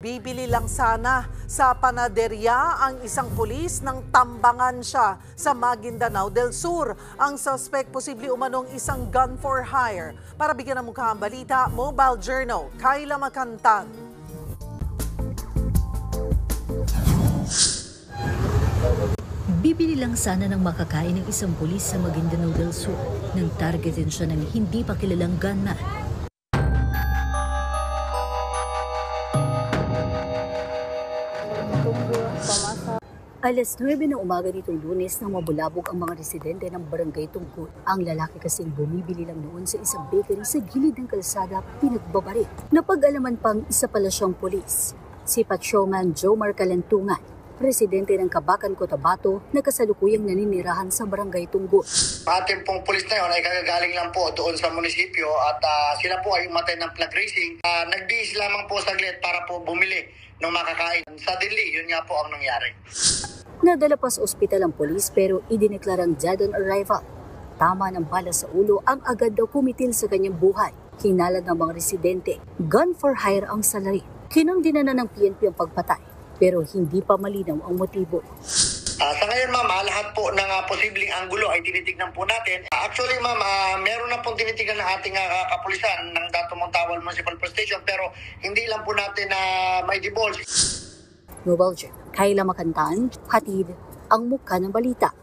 Bibili lang sana sa panaderya ang isang pulis nang tambangan siya sa Maguindanao del Sur. Ang suspect posible umanong isang gun for hire. Para bigyan ng mukha ang balita, Mobile Journal, Kayla Macantan. Bibili lang sana ng makakain ng isang pulis sa Maguindanao del Sur nang targetin siya ng hindi pa kilalang gunman. Alas 9 ng umaga nitong Lunes nang mabulabog ang mga residente ng Barangay Tunggol. Ang lalaki kasing bumibili lang noon sa isang bakery sa gilid ng kalsada pinagbabaril. Napag-alaman pang isa pala siyang pulis. Si Patrolman Jomar Calantungan, residente ng Kabakan, Cotabato, na kasalukuyang naninirahan sa Barangay Tunggol. Ating pong pulis na yun ay kagagaling lang po doon sa munisipyo at sila po ay umatay ng flag raising. Nag-bihis lamang po saglit para po bumili ng makakain. Suddenly, yun nga po ang nangyari. Nadala pa sa ospital ang pulis pero idineklarang dead on arrival. Tama ng bala sa ulo ang agad daw kumitil sa kanyang buhay. Hinalad ng mga residente, gun for hire ang salarin. Kinundina na ng PNP ang pagpatay pero hindi pa malinaw ang motibo. Sa ngayon ma'am, lahat po ng posibleng anggulo ay tinitignan po natin. Actually ma'am, meron na pong tinitignan ng ating kapulisan ng Dato Montawan Municipal Police Station pero hindi lang po natin may divulge. Mobile Journal, Kayla Macantan, hatid ang mukha ng balita.